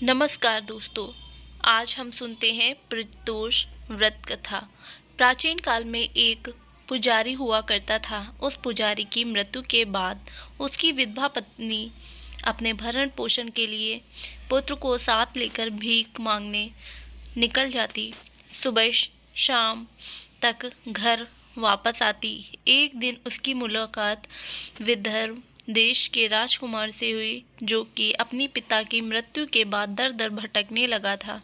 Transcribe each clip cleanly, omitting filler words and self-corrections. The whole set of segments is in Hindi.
नमस्कार दोस्तों, आज हम सुनते हैं प्रदोष व्रत कथा। प्राचीन काल में एक पुजारी हुआ करता था। उस पुजारी की मृत्यु के बाद उसकी विधवा पत्नी अपने भरण पोषण के लिए पुत्र को साथ लेकर भीख मांगने निकल जाती। सुबह शाम तक घर वापस आती। एक दिन उसकी मुलाकात विदर्भ देश के राजकुमार से हुई, जो कि अपनी पिता की मृत्यु के बाद दर दर भटकने लगा था।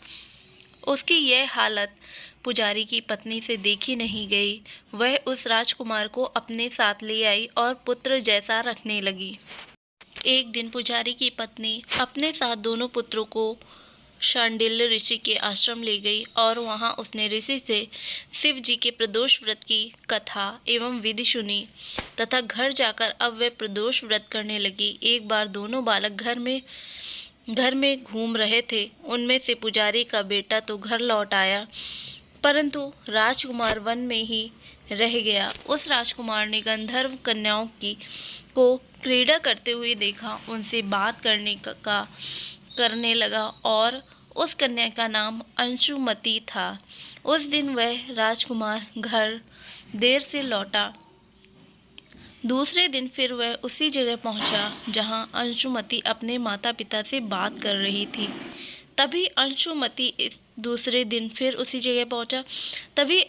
उसकी यह हालत पुजारी की पत्नी से देखी नहीं गई। वह उस राजकुमार को अपने साथ ले आई और पुत्र जैसा रखने लगी। एक दिन पुजारी की पत्नी अपने साथ दोनों पुत्रों को शांडिल्य ऋषि के आश्रम ले गई और वहां उसने ऋषि से शिव जी के प्रदोष व्रत की कथा एवं विधि सुनी तथा घर जाकर अब वे प्रदोष व्रत करने लगी। एक बार दोनों बालक घर में घूम रहे थे। उनमें से पुजारी का बेटा तो घर लौट आया, परंतु राजकुमार वन में ही रह गया। उस राजकुमार ने गंधर्व कन्याओं को क्रीड़ा करते हुए देखा, उनसे बात करने लगा और उस कन्या का नाम अंशुमति था। उस दिन वह राजकुमार घर देर से लौटा। दूसरे दिन फिर वह उसी जगह पहुंचा जहां अंशुमति अपने माता पिता से बात कर रही थी। तभी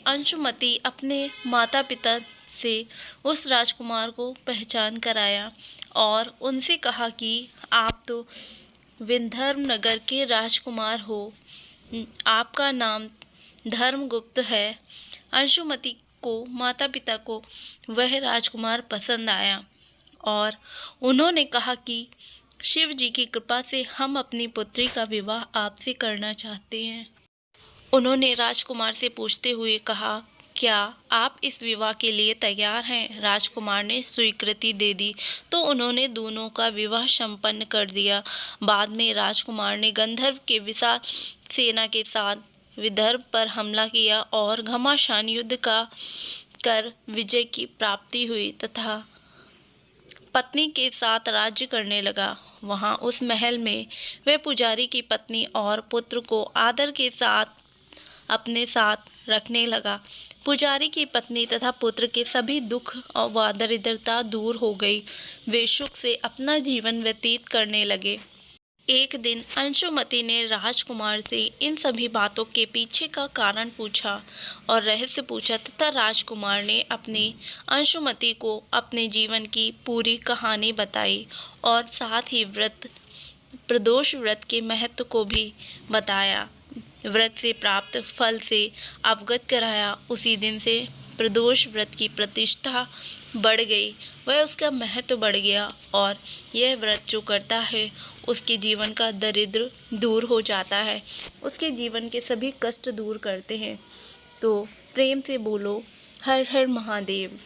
अंशुमति अपने माता पिता से उस राजकुमार को पहचान कराया और उनसे कहा कि आप तो विंध्यर्म नगर के राजकुमार हो, आपका नाम धर्मगुप्त है। अंशुमति को माता पिता को वह राजकुमार पसंद आया और उन्होंने कहा कि शिव जी की कृपा से हम अपनी पुत्री का विवाह आपसे करना चाहते हैं। उन्होंने राजकुमार से पूछते हुए कहा, क्या आप इस विवाह के लिए तैयार हैं? राजकुमार ने स्वीकृति दे दी तो उन्होंने दोनों का विवाह संपन्न कर दिया। बाद में राजकुमार ने गंधर्व के विशाल सेना के साथ विदर्भ पर हमला किया और घमासान युद्ध कर विजय की प्राप्ति हुई तथा पत्नी के साथ राज्य करने लगा। वहां उस महल में वह पुजारी की पत्नी और पुत्र को आदर के साथ अपने साथ रखने लगा। पुजारी की पत्नी तथा पुत्र के सभी दुख और दरिद्रता दूर हो गई। वे सुख से अपना जीवन व्यतीत करने लगे। एक दिन अंशुमति ने राजकुमार से इन सभी बातों के पीछे का कारण पूछा और रहस्य पूछा तथा राजकुमार ने अपनी अंशुमति को अपने जीवन की पूरी कहानी बताई और साथ ही प्रदोष व्रत के महत्व को भी बताया। व्रत से प्राप्त फल से अवगत कराया। उसी दिन से प्रदोष व्रत की प्रतिष्ठा बढ़ गई, वह उसका महत्व बढ़ गया और यह व्रत जो करता है उसके जीवन का दरिद्र दूर हो जाता है, उसके जीवन के सभी कष्ट दूर करते हैं। तो प्रेम से बोलो हर हर महादेव।